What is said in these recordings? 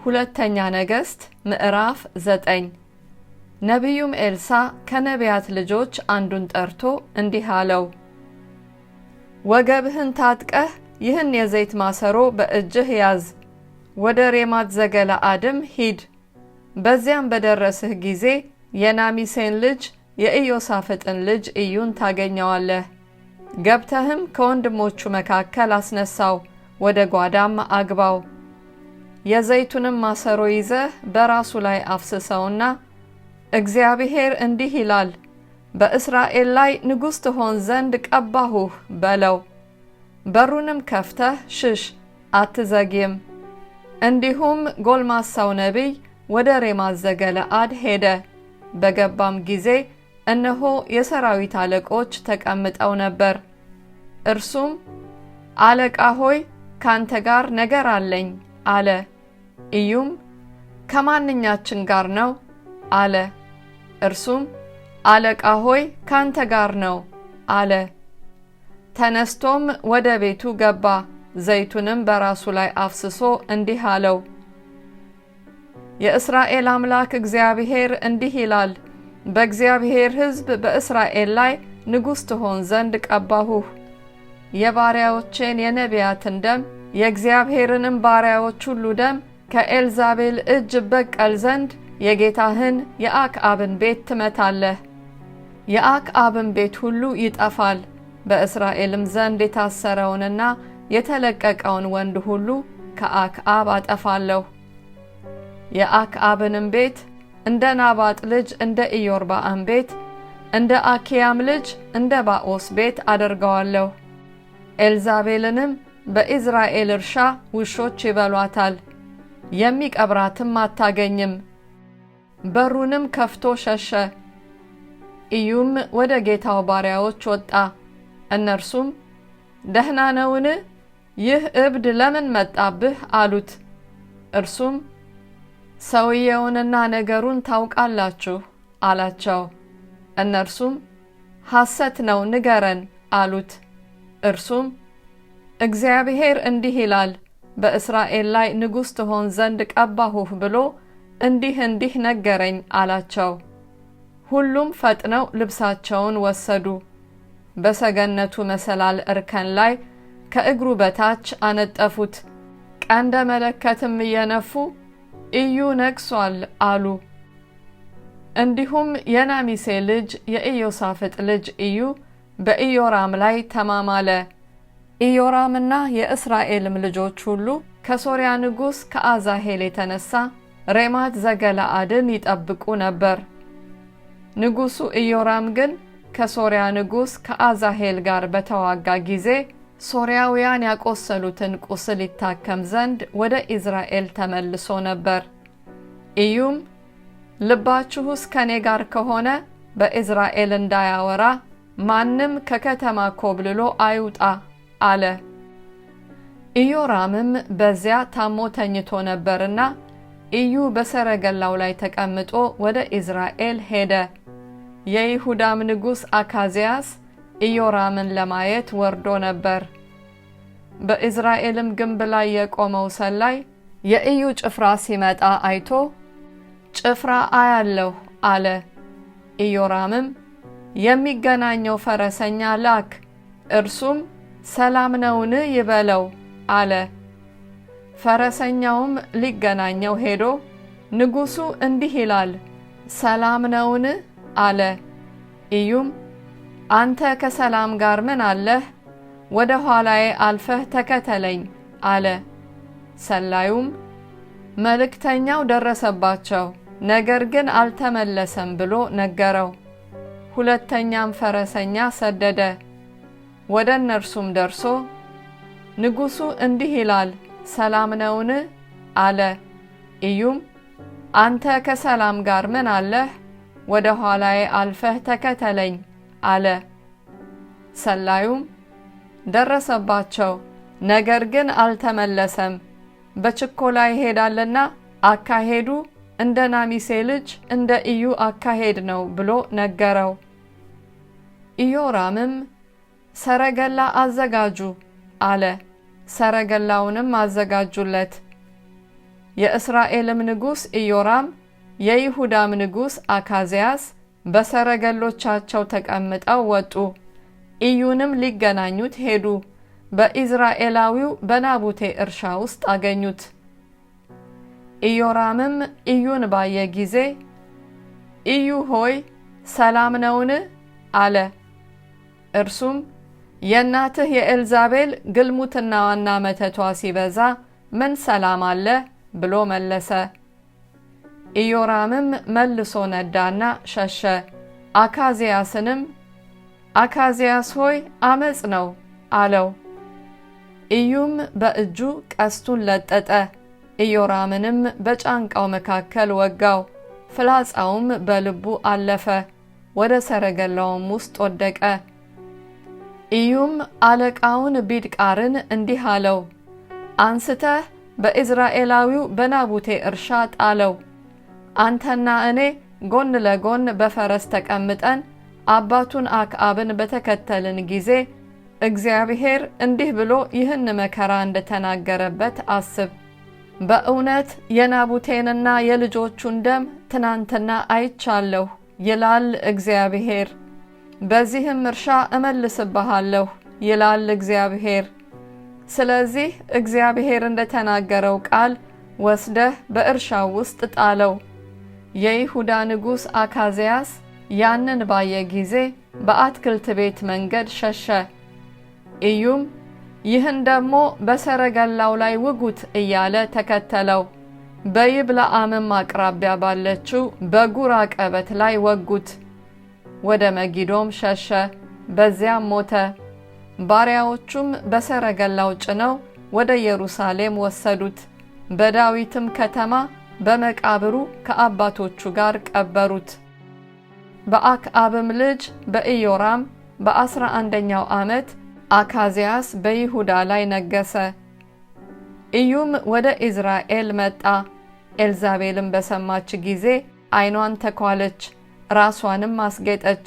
ሁለተኛ ነገሥት ምዕራፍ 9 ነቢዩም ኤልሳ ከነቢያት ልጆች አንዱን ጠርቶ እንዲህ አለው፣ ወገብህን ታጥቀህ ይህን የዘይት ማሰሮ በእጅህ ያዝ፣ ወደ ሬማት ዘገለዓድም ሂድ። በዚያም በደረስህ ጊዜ የናሚሴን ልጅ የኢዮሳፍጥን ልጅ ኢዩን ታገኘዋለህ። ገብተህም ከወንድሞቹ መካከል አስነሳው፣ ወደ ጓዳም አግባው። የዘይቱንም ማሰሮ ይዘህ በራሱ ላይ አፍስሰውና እግዚአብሔር እንዲህ ይላል፣ በእስራኤል ላይ ንጉሥ ትሆን ዘንድ ቀባሁህ በለው። በሩንም ከፍተህ ሽሽ፣ አትዘግይም። እንዲሁም ጎልማሳው ነቢይ ወደ ሬማት ዘገለዓድ ሄደ። በገባም ጊዜ እነሆ የሰራዊት አለቆች ተቀምጠው ነበር። እርሱም አለቃ ሆይ ካንተ ጋር ነገር አለኝ አለ። ኢዩም ከማንኛችን ጋር ነው አለ። እርሱም አለቃ ሆይ ካንተ ጋር ነው አለ። ተነስቶም ወደ ቤቱ ገባ። ዘይቱንም በራሱ ላይ አፍስሶ እንዲህ አለው፣ የእስራኤል አምላክ እግዚአብሔር እንዲህ ይላል፣ በእግዚአብሔር ሕዝብ በእስራኤል ላይ ንጉሥ ትሆን ዘንድ ቀባሁህ። የባሪያዎቼን የነቢያትን ደም የእግዚአብሔርንም ባሪያዎች ሁሉ ደም ከኤልዛቤል እጅ በቀል ዘንድ የጌታህን የአክዓብን ቤት ትመታለህ። የአክዓብን ቤት ሁሉ ይጠፋል። በእስራኤልም ዘንድ የታሰረውንና የተለቀቀውን ወንድ ሁሉ ከአክዓብ አጠፋለሁ። የአክዓብንም ቤት እንደ ናባጥ ልጅ እንደ ኢዮርብዓም ቤት እንደ አኪያም ልጅ እንደ ባኦስ ቤት አደርገዋለሁ። ኤልዛቤልንም በኢዝራኤል እርሻ ውሾች ይበሏታል፣ የሚቀብራትም አታገኝም። በሩንም ከፍቶ ሸሸ። ኢዩም ወደ ጌታው ባሪያዎች ወጣ። እነርሱም ደህና ነውን? ይህ እብድ ለምን መጣብህ? አሉት። እርሱም ሰውየውንና ነገሩን ታውቃላችሁ አላቸው። እነርሱም ሐሰት ነው፣ ንገረን አሉት። እርሱም እግዚአብሔር እንዲህ ይላል፣ በእስራኤል ላይ ንጉሥ ትሆን ዘንድ ቀባሁህ ብሎ እንዲህ ነገረኝ አላቸው። ሁሉም ፈጥነው ልብሳቸውን ወሰዱ፣ በሰገነቱ መሰላል እርከን ላይ ከእግሩ በታች አነጠፉት። ቀንደ መለከትም እየነፉ ኢዩ ነግሷል አሉ። እንዲሁም የናሚሴ ልጅ የኢዮሳፍጥ ልጅ ኢዩ በኢዮራም ላይ ተማማለ። ኢዮራምና የእስራኤልም ልጆች ሁሉ ከሶርያ ንጉሥ ከአዛሄል የተነሳ ሬማት ዘገለዓድን ይጠብቁ ነበር። ንጉሡ ኢዮራም ግን ከሶርያ ንጉሥ ከአዛሄል ጋር በተዋጋ ጊዜ ሶርያውያን ያቆሰሉትን ቁስል ይታከም ዘንድ ወደ ኢዝራኤል ተመልሶ ነበር። ኢዩም ልባችሁስ ከኔ ጋር ከሆነ በኢዝራኤል እንዳያወራ ማንም ከከተማ ኮብልሎ አይውጣ አለ። ኢዮራምም በዚያ ታሞ ተኝቶ ነበርና ኢዩ በሰረገላው ላይ ተቀምጦ ወደ ኢዝራኤል ሄደ። የይሁዳም ንጉሥ አካዝያስ ኢዮራምን ለማየት ወርዶ ነበር። በኢዝራኤልም ግንብ ላይ የቆመው ሰላይ የኢዩ ጭፍራ ሲመጣ አይቶ ጭፍራ አያለሁ አለ። ኢዮራምም የሚገናኘው ፈረሰኛ ላክ፣ እርሱም ሰላም ነውን ይበለው አለ። ፈረሰኛውም ሊገናኘው ሄዶ ንጉሡ እንዲህ ይላል፣ ሰላም ነውን አለ። ኢዩም አንተ ከሰላም ጋር ምን አለህ? ወደ ኋላዬ አልፈህ ተከተለኝ አለ። ሰላዩም መልእክተኛው ደረሰባቸው፣ ነገር ግን አልተመለሰም ብሎ ነገረው። ሁለተኛም ፈረሰኛ ሰደደ። ወደ እነርሱም ደርሶ ንጉሡ እንዲህ ይላል፣ ሰላም ነውን አለ። ኢዩም አንተ ከሰላም ጋር ምን አለህ? ወደ ኋላዬ አልፈህ ተከተለኝ አለ። ሰላዩም ደረሰባቸው፣ ነገር ግን አልተመለሰም፣ በችኮላ ይሄዳልና አካሄዱ እንደ ናሚሴ ልጅ እንደ ኢዩ አካሄድ ነው ብሎ ነገረው። ኢዮራምም ሰረገላ አዘጋጁ አለ። ሰረገላውንም አዘጋጁለት። የእስራኤልም ንጉሥ ኢዮራም የይሁዳም ንጉሥ አካዝያስ በሰረገሎቻቸው ተቀምጠው ወጡ። ኢዩንም ሊገናኙት ሄዱ። በኢዝራኤላዊው በናቡቴ እርሻ ውስጥ አገኙት። ኢዮራምም ኢዩን ባየ ጊዜ ኢዩ ሆይ ሰላም ነውን? አለ። እርሱም የእናትህ የኤልዛቤል ግልሙትናዋና መተቷ ሲበዛ ምን ሰላም አለ ብሎ መለሰ። ኢዮራምም መልሶ ነዳና ሸሸ። አካዝያስንም አካዝያስ ሆይ አመጽ ነው አለው። ኢዩም በእጁ ቀስቱን ለጠጠ። ኢዮራምንም በጫንቃው መካከል ወጋው። ፍላጻውም በልቡ አለፈ፣ ወደ ሰረገላውም ውስጥ ወደቀ። ኢዩም አለቃውን ቢድቃርን እንዲህ አለው፣ አንስተህ በኢዝራኤላዊው በናቡቴ እርሻ ጣለው። አንተና እኔ ጎን ለጎን በፈረስ ተቀምጠን አባቱን አክዓብን በተከተልን ጊዜ እግዚአብሔር እንዲህ ብሎ ይህን መከራ እንደተናገረበት አስብ። በእውነት የናቡቴንና የልጆቹን ደም ትናንትና አይቻለሁ ይላል እግዚአብሔር። በዚህም እርሻ እመልስብሃለሁ ይላል እግዚአብሔር። ስለዚህ እግዚአብሔር እንደተናገረው ቃል ወስደህ በእርሻው ውስጥ ጣለው። የይሁዳ ንጉሥ አካዝያስ ያንን ባየ ጊዜ በአትክልት ቤት መንገድ ሸሸ። ኢዩም ይህን ደግሞ በሰረገላው ላይ ውጉት እያለ ተከተለው። በይብለዓምም አቅራቢያ ባለችው በጉራ ቀበት ላይ ወጉት። ወደ መጊዶም ሸሸ፣ በዚያም ሞተ። ባሪያዎቹም በሰረገላው ጭነው ወደ ኢየሩሳሌም ወሰዱት። በዳዊትም ከተማ በመቃብሩ ከአባቶቹ ጋር ቀበሩት። በአክዓብም ልጅ በኢዮራም በ11ኛው ዓመት አካዝያስ በይሁዳ ላይ ነገሰ። ኢዩም ወደ ኢዝራኤል መጣ። ኤልዛቤልም በሰማች ጊዜ ዓይኗን ተኳለች፣ ራሷንም አስጌጠች፣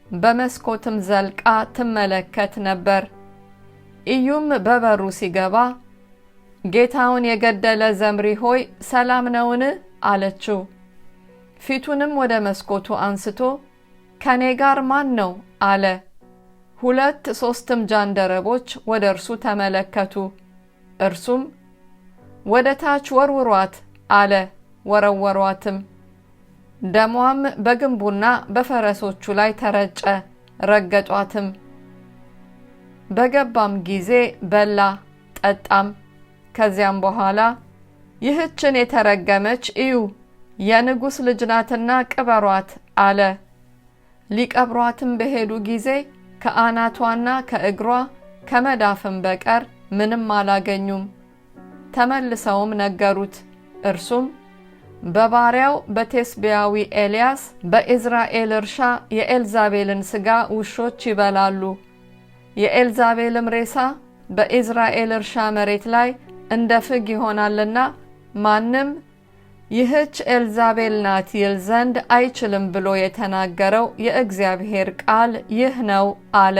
በመስኮትም ዘልቃ ትመለከት ነበር። ኢዩም በበሩ ሲገባ ጌታውን የገደለ ዘምሪ ሆይ ሰላም ነውን? አለችው። ፊቱንም ወደ መስኮቱ አንስቶ ከኔ ጋር ማን ነው? አለ። 2-3 ጃንደረቦች ወደ እርሱ ተመለከቱ። እርሱም ወደ ታች ወርውሯት አለ። ወረወሯትም። ደሟም በግንቡና በፈረሶቹ ላይ ተረጨ፣ ረገጧትም። በገባም ጊዜ በላ ጠጣም። ከዚያም በኋላ ይህችን የተረገመች እዩ፣ የንጉሥ ልጅ ናትና ቅበሯት አለ። ሊቀብሯትም በሄዱ ጊዜ ከአናቷና ከእግሯ ከመዳፍም በቀር ምንም አላገኙም። ተመልሰውም ነገሩት። እርሱም በባሪያው በቴስቢያዊ ኤልያስ በኢዝራኤል እርሻ የኤልዛቤልን ሥጋ ውሾች ይበላሉ። የኤልዛቤልም ሬሳ በኢዝራኤል እርሻ መሬት ላይ እንደ ፍግ ይሆናልና ማንም ይህች ኤልዛቤል ናት ይል ዘንድ አይችልም ብሎ የተናገረው የእግዚአብሔር ቃል ይህ ነው አለ።